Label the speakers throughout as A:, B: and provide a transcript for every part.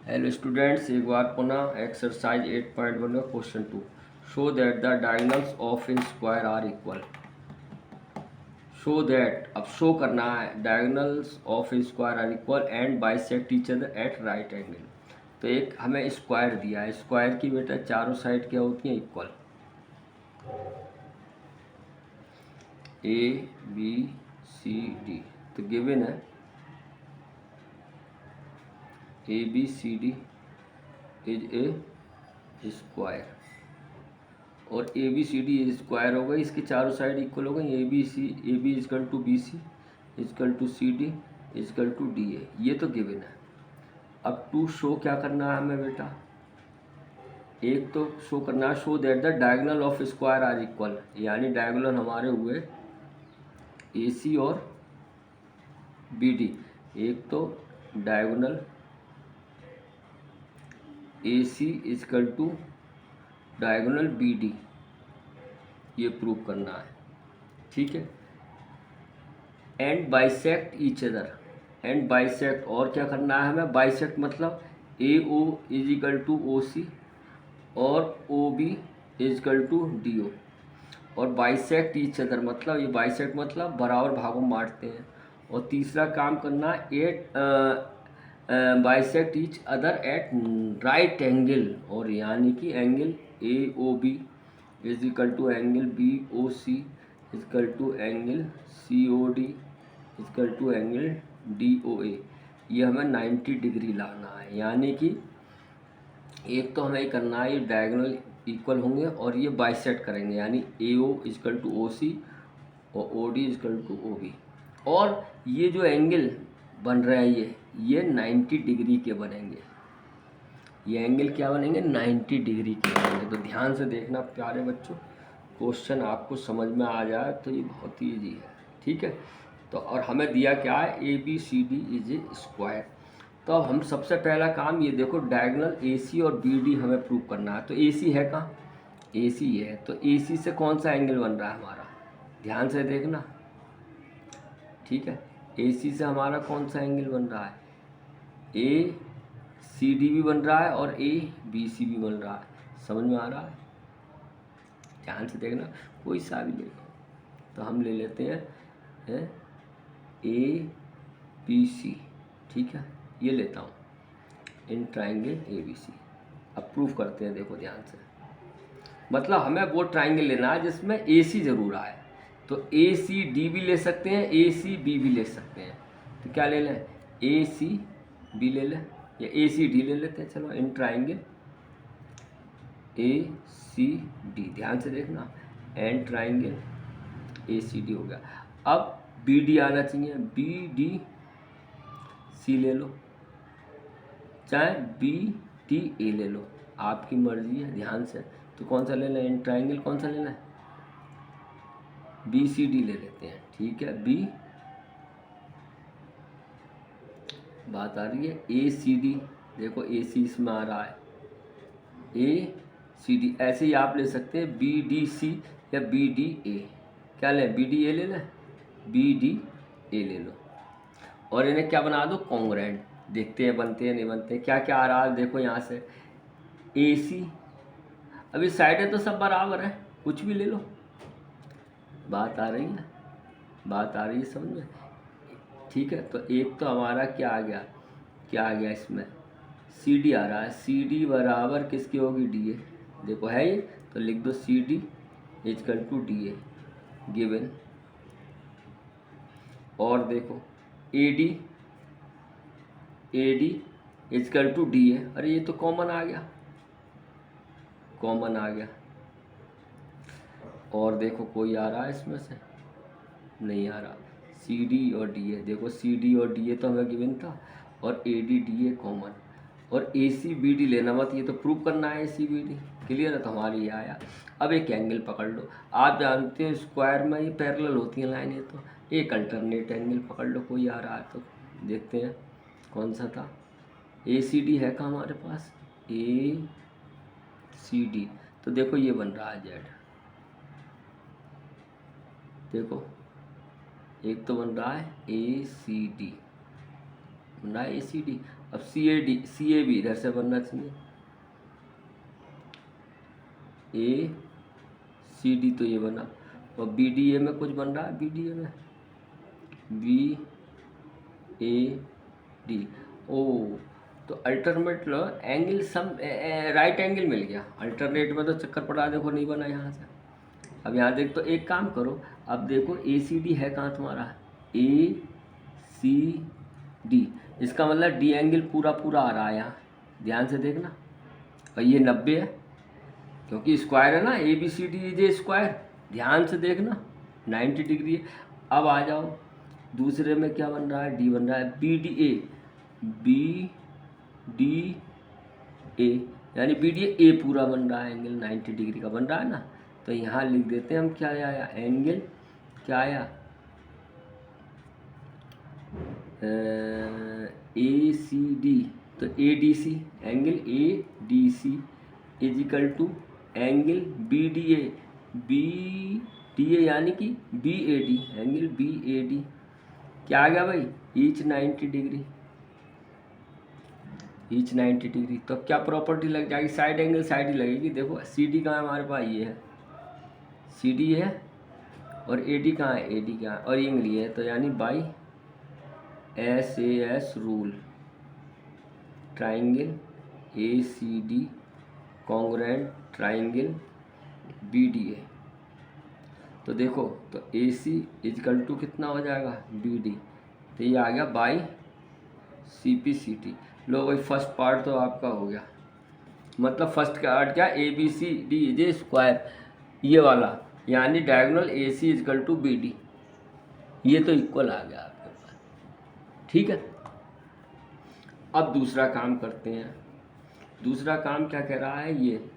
A: Hello students, एक बार पुनः exercise 8.1 का question 2। Show that the diagonals of in square are equal. Show that, अब show करना है, diagonals of in square are equal and bisect each other at right angle. तो एक हमें square दिया है, स्क्वायर की बेटा चारों साइड क्या होती हैं, equal. A B C D तो गिवन है A B C D is a square, और A B C D square हो गई, इसकी चारों साइड इक्वल हो गई। A B is equal to B C is equal to C D is equal to D A, ये तो गिवन है। अब टू शो क्या करना है हमें बेटा, एक तो शो करना है show that the diagonal of square are equal, यानी डायगोनल हमारे हुए ए सी और बी डी। एक तो diagonal A C is equal to diagonal B D, ये प्रूव करना है, ठीक है। And bisect each other, and bisect, और क्या करना है हमें, बाइसेक्ट मतलब ए ओ इजिकल टू ओ सी और O B is equal to D O. और बाइसेक्ट ईच अदर मतलब, ये बाइसेक्ट मतलब बराबर भागों में बांटते हैं। और तीसरा काम करना at bisect each other at right angle, और यानी कि angle A O B is equal to angle B O C equal to angle C O D is equal to angle D O A, ये हमें 90 डिग्री लाना है। यानी कि एक तो हमें करना है, ये डायगोनल इक्वल होंगे और ये बाइसेक्ट करेंगे, यानी ए O equal to O C और O D is equal to O B. और ये जो एंगल बन रहा है ये 90 डिग्री के बनेंगे। ये एंगल क्या बनेंगे, 90 डिग्री के बनेंगे। तो ध्यान से देखना प्यारे बच्चों, क्वेश्चन आपको समझ में आ जाए तो ये बहुत ही ईजी है, ठीक है। तो और हमें दिया क्या है, A B C D is a square. तो अब हम सबसे पहला काम ये देखो, डायगोनल ए सी और बी डी हमें प्रूव करना है। तो ए सी है कहाँ, ए सी है, तो ए सी से कौन सा एंगल बन रहा है हमारा, ध्यान से देखना, ठीक है। ए सी से हमारा कौन सा एंगल बन रहा है, ए सी डी भी बन रहा है और ए बी सी भी बन रहा है, समझ में आ रहा है, ध्यान से देखना, कोई सा भी ले लो। तो हम ले लेते हैं ए बी सी, ठीक है, ये लेता हूँ इन ट्राइंगल ए बी सी। अब प्रूफ करते हैं, देखो ध्यान से, मतलब हमें वो ट्राइंगल लेना है जिसमें ए सी ज़रूर आए। तो ए सी डी भी ले सकते हैं, ए सी बी भी ले सकते हैं। तो क्या ले लें, ए सी बी ले लें या ए सी डी ले लेते हैं। चलो in triangle A C D, ध्यान से देखना, and triangle A C D हो गया। अब बी डी आना चाहिए, बी डी सी ले लो, चाहे बी टी ए ले लो, आपकी मर्जी है, ध्यान से। तो कौन सा लेना है, इन ट्राइंगल कौन सा लेना है, बी सी डी ले लेते हैं, ठीक है। बी, बात आ रही है ए सी डी, देखो ए सी इसमें आ रहा है, ए सी डी, ऐसे ही आप ले सकते हैं बी डी सी या बी डी ए। क्या लें, बी डी ए ले लें, बी डी ए ले लो, और इन्हें क्या बना दो, कॉन्ग्रुएंट। देखते हैं बनते हैं नहीं बनते हैं। क्या क्या आ रहा है देखो यहाँ से, ए सी, अभी साइडें तो सब बराबर है, कुछ भी ले लो। बात आ रही है, बात आ रही है समझ में, ठीक है। तो एक तो हमारा क्या आ गया, क्या आ गया इसमें, सी डी आ रहा है, सी डी बराबर किसकी होगी, डी ए, देखो है ये, तो लिख दो C D is equal to D A given. और देखो A D is equal to D A, अरे ये तो कॉमन आ गया, कॉमन आ गया। और देखो कोई आ रहा है इसमें से, नहीं आ रहा, सी डी और डी ए, देखो सी डी और डी ए तो हमें गिवन था, और A D D A common, और ए सी बी डी लेना मत, ये तो प्रूव करना है ए सी बी डी, क्लियर है। तो हमारी ये आया। अब एक एंगल पकड़ लो, आप जानते हो स्क्वायर में ये पैरेलल होती हैं लाइनें, तो एक अल्टरनेट एंगल पकड़ लो, कोई आ रहा है तो देखते हैं कौन सा था, ए सी डी है कहाँ हमारे पास, ए सी डी, तो देखो ये बन रहा है जेड, देखो एक तो बन रहा है ए सी डी, बन रहा है ए सी डी। अब सी ए बी इधर से बनना चाहिए, ए सी डी तो ये बना, और बी डी ए में कुछ बन रहा है, बी डी ए में बी ए डी। ओ तो alternate angle sum right angle मिल गया, अल्टरनेट में तो चक्कर पड़ा, देखो नहीं बना यहाँ से। अब यहाँ देख, तो एक काम करो, अब देखो ए सी डी है कहाँ तुम्हारा, ए सी डी, इसका मतलब डी एंगल पूरा पूरा आ रहा है यहाँ, ध्यान से देखना। और ये 90 है क्योंकि स्क्वायर है ना, A B C D is a square, ध्यान से देखना 90 डिग्री है। अब आ जाओ दूसरे में क्या बन रहा है, डी बन रहा है, B D A, B D A, यानी बी डी ए पूरा बन रहा है, एंगल 90 डिग्री का बन रहा है ना। तो यहाँ लिख देते हैं हम, क्या आया एंगल, क्या आया ए सी डी, तो A D C, angle A D C is equal to angle B D A यानी कि B A D, angle B A D क्या आ गया भाई, ईच 90 डिग्री, ईच 90 डिग्री। तो क्या प्रॉपर्टी लग जाएगी, साइड एंगल साइड ही लगेगी। देखो सी डी कहाँ है हमारे पास, ये है सी डी है, और ए डी कहाँ है, ए डी कहाँ है, और ये एंगल ये है, तो यानी by S A S rule, triangle A C D congruent triangle B D A. तो देखो, तो ए सी इजकल टू कितना हो जाएगा, बी डी, तो ये आ गया by C P C T. लो भाई फर्स्ट पार्ट तो आपका हो गया, मतलब फर्स्ट का पार्ट क्या, A B C D is a square, ये वाला, यानी diagonal A C is equal to B D, ये तो इक्वल आ गया आपके पास, ठीक है। अब दूसरा काम करते हैं, दूसरा काम क्या कह रहा है, ये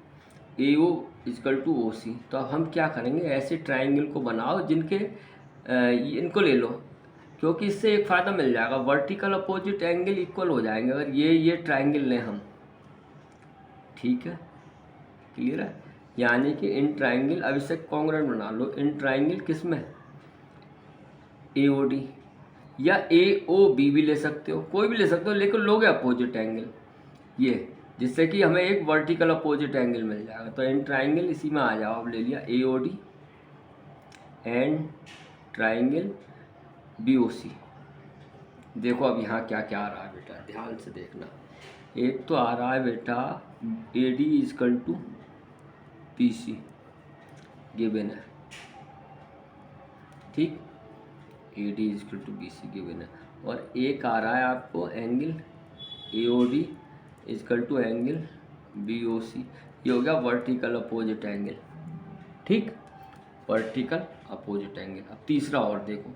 A: ए O equal to O C. तो अब हम क्या करेंगे, ऐसे ट्राइंगल को बनाओ जिनके इनको ले लो, क्योंकि इससे एक फ़ायदा मिल जाएगा, वर्टिकल अपोजिट एंगल इक्वल हो जाएंगे अगर ये ट्राइंगल लें हम, ठीक है, क्लियर है। यानी कि इन ट्राइंगल, अब इसे कॉन्ग्रुएंट बना लो, इन ट्राइंगल किस में, ए ओ डी या ए ओ बी भी ले सकते हो, कोई भी ले सकते हो, लेकिन लोगे अपोजिट एंगल ये, जिससे कि हमें एक वर्टिकल अपोजिट एंगल मिल जाएगा। तो इन ट्राइंगल इसी में आ जाओ, अब ले लिया A O D and triangle B O C. देखो अब यहाँ क्या क्या आ रहा है बेटा, ध्यान से देखना। एक तो आ रहा है बेटा A D is equal to P C given है, ठीक, A D is equal to B C given है, और एक आ रहा है आपको angle A O D is equal to angle B O C, ये हो गया वर्टिकल अपोजिट एंगल, ठीक, वर्टिकल अपोजिट एंगल। अब तीसरा और देखो,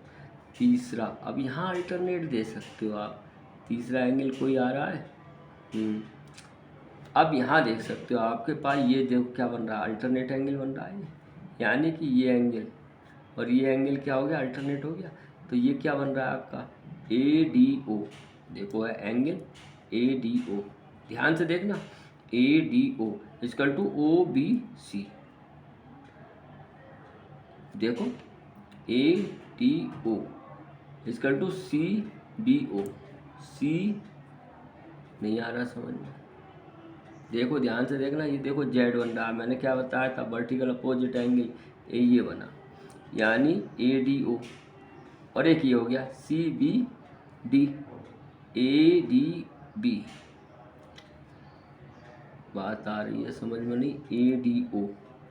A: तीसरा अब यहाँ अल्टरनेट दे सकते हो आप, तीसरा एंगल कोई आ रहा है, अब यहाँ देख सकते हो आपके पास ये देखो क्या बन रहा है, अल्टरनेट एंगल बन रहा है, यानी कि ये एंगल और ये एंगल क्या हो गया, अल्टरनेट हो गया। तो ये क्या बन रहा है आपका, ए डी ओ, देखो है एंगल ए डी ओ, ध्यान से देखना, A D O equal to O B C, देखो A D O equal to C B O, C नहीं आ रहा समझ में, देखो ध्यान से देखना, ये देखो जेड बन रहा है, मैंने क्या बताया था, वर्टिकल अपोजिट एंगल ये बना, यानी ए डी ओ, और एक ये हो गया C B D, A D B, बात आ रही है समझ में नहीं, ए डी ओ।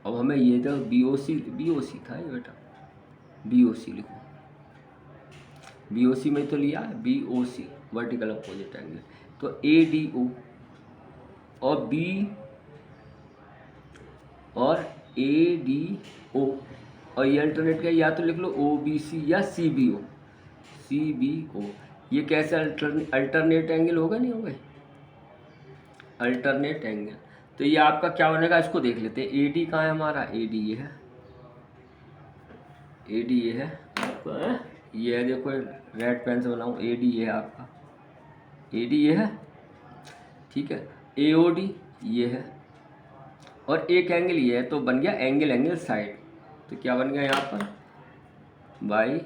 A: अब हमें ये तो बी ओ सी था ये बेटा, बी ओ सी लिखो, बी ओ सी में तो लिया है बी ओ सी वर्टिकल अपोजिट एंगल, तो ए डी ओ और बी और ए डी ओ, और ये अल्टरनेट का या तो लिख लो ओ बी सी या सी बी ओ, सी बी ओ, ये कैसे अल्टरनेट एंगल होगा, नहीं होगा अल्टरनेट एंगल। तो ये आपका क्या बनेगा, इसको देख लेते हैं, ए डी कहाँ है हमारा, ए डी ये है, ए डी ये है आपका, ये है देखो रेड पेन से बनाऊँ, ए डी ये है आपका, ए डी ये है, ठीक है, ए ओ डी ये है, और एक एंगल ये है, तो बन गया एंगल साइड। तो क्या बन गया यहाँ पर, बाई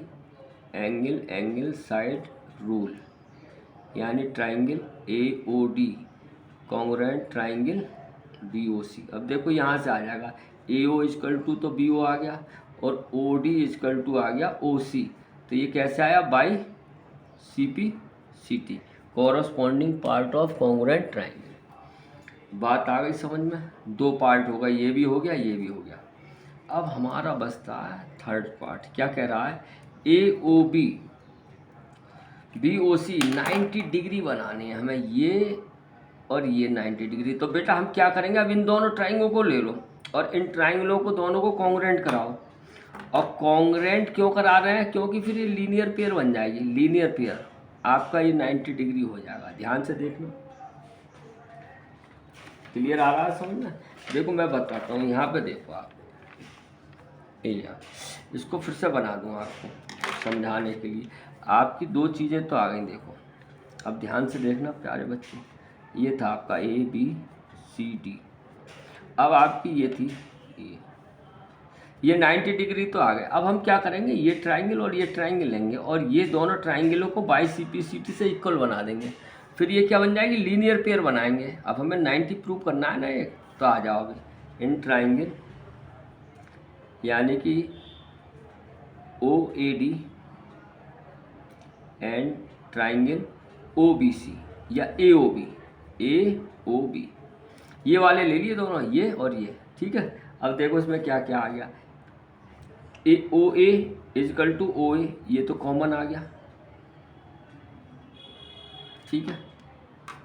A: एंगल साइड रूल, यानी triangle A O D congruent triangle B O C. अब देखो यहाँ से आ जाएगा ए ओ इजकल टू तो बी ओ आ गया और ओ डी इजकल टू आ गया ओ सी। तो ये कैसे आया? By C P C T, corresponding part of congruent triangle. बात आ गई समझ में? दो पार्ट होगा, ये भी हो गया, ये भी हो गया। अब हमारा बचता है थर्ड पार्ट। क्या कह रहा है? ए ओ बी बी ओ सी 90 डिग्री बनानी है हमें, ये और ये 90 डिग्री। तो बेटा हम क्या करेंगे, अब इन दोनों ट्राइंगलों को ले लो और इन ट्राइंगलों को दोनों को कॉन्ग्रुएंट कराओ। और कॉन्ग्रुएंट क्यों करा रहे हैं? क्योंकि फिर ये लीनियर पेयर बन जाएगी। लीनियर पेयर आपका ये 90 डिग्री हो जाएगा। ध्यान से देखना, क्लियर आ रहा है समझ में? देखो मैं बताता हूँ, यहाँ पे देखो आप, ये इसको फिर से बना दूँ आपको समझाने के लिए। आपकी दो चीज़ें तो आ गई देखो। अब ध्यान से देखना प्यारे बच्चे, ये था आपका ए बी सी डी। अब आपकी ये थी ये 90 डिग्री तो आ गए। अब हम क्या करेंगे, ये ट्राइंगल और ये ट्राइंगल लेंगे और ये दोनों ट्राइंगलों को by C P C T से इक्वल बना देंगे। फिर ये क्या बन जाएगी? लीनियर पेयर बनाएंगे। अब हमें 90 प्रूव करना है ना एक, तो आ जाओ अभी। इन ट्राइंगल यानी कि O A D and triangle O B C या ए ओ बी, ये वाले ले लिए दोनों, ये और ये, ठीक है। अब देखो इसमें क्या क्या आ गया। ए ओ A is equal to O A, ये तो कॉमन आ गया, ठीक है।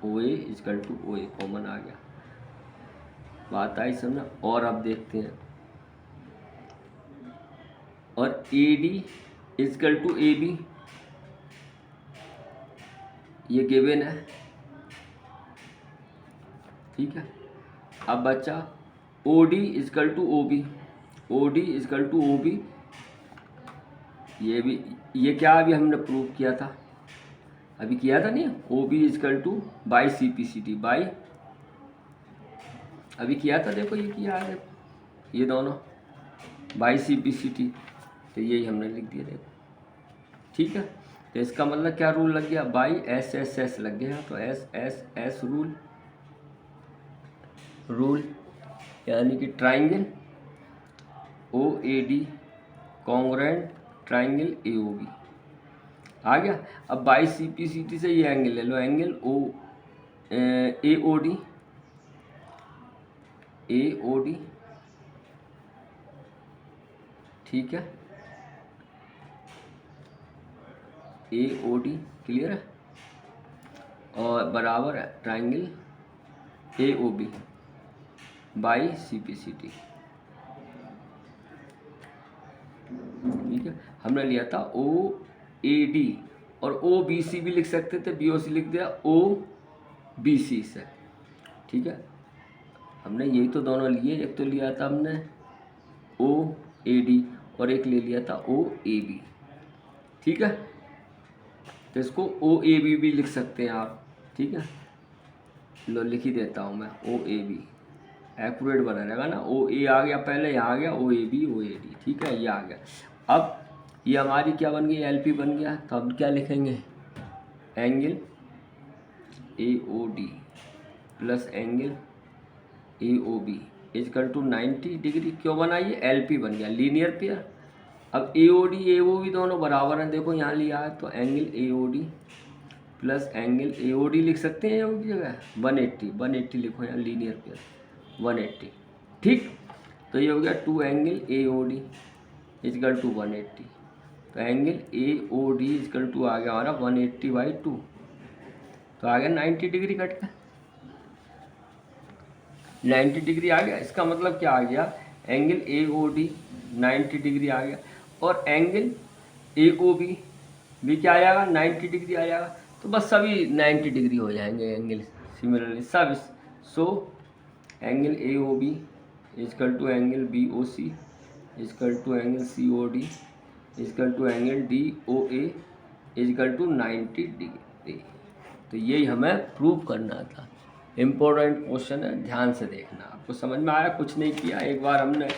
A: O A is equal to O A common आ गया, बात आई समझना। और अब देखते हैं, और A D is equal to A B, ये गिवन है, ठीक है। अब बच्चा O D is equal to O B, O D is equal to O B, ये भी, ये क्या अभी हमने प्रूव किया था, अभी किया था नहीं, O B is equal to by C P C T, by अभी किया था, देखो ये किया है, देखो ये दोनों by C P C T, तो यही हमने लिख दिया देखो, ठीक है। तो इसका मतलब क्या रूल लग गया? बाई एस एस एस लग गया। तो एस एस एस रूल यानी कि triangle O A D congruent triangle A O B आ गया। अब by C P C T से ये एंगल ले लो, एंगल ओ ए ओ डी, ठीक है, ए ओ डी, क्लियर है, और बराबर है triangle A O B by C P C T, ठीक है। हमने लिया था ओ ए डी और ओ बी सी भी लिख सकते थे, बी ओ सी लिख दिया ओ बी सी से, ठीक है। हमने यही तो दोनों लिए, एक तो लिया था हमने ओ ए डी और एक ले लिया था ओ ए बी, ठीक है। तो इसको ओ ए बी भी लिख सकते हैं आप, ठीक है। लो लिख ही देता हूँ मैं, ओ ए बी एक्यूरेट बना रहेगा ना। ओ ए आ गया पहले, यहाँ आ गया ओ A B O A D, ठीक है, ये आ गया। अब ये हमारी क्या बन गई? एल पी बन गया। तो अब क्या लिखेंगे? Angle A O D plus angle A O B is equal to 90 degree. क्यों बना? ये एल पी बन गया, लीनियर पेयर। अब ए ओ बी दोनों बराबर हैं, देखो यहाँ लिया है, तो angle A O D plus angle A O D लिख सकते हैं यहाँ की जगह 180 लिखो यहाँ, लीनियर पेयर 180, ठीक। तो ये हो गया 2 angle A O D is equal to 180। तो angle A O D is equal to आ गया हमारा 180/2, तो आ गया 90 डिग्री कट का, 90 डिग्री आ गया। इसका मतलब क्या आ गया? Angle A O D 90 degree आ गया और एंगल ए ओ बी भी क्या आ जाएगा? 90 डिग्री आ जाएगा। तो बस सभी 90 डिग्री हो जाएंगे एंगल सिमिलरली सब। So angle A O B is equal to angle B O C is equal to angle C O D is equal to angle D O A is equal to 90 degree. तो यही हमें प्रूव करना था। इम्पोर्टेंट क्वेश्चन है, ध्यान से देखना। आपको समझ में आया? कुछ नहीं किया, एक बार हमने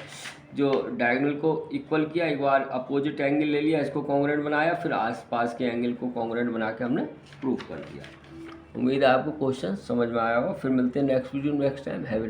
A: जो डायगोनल को इक्वल किया, एक बार अपोजिट एंगल ले लिया, इसको कॉन्ग्रुएंट बनाया, फिर आसपास के एंगल को कॉन्ग्रुएंट बना के हमने प्रूव कर दिया। उम्मीद है आपको क्वेश्चन समझ में आया होगा। फिर मिलते हैं next video next time. Have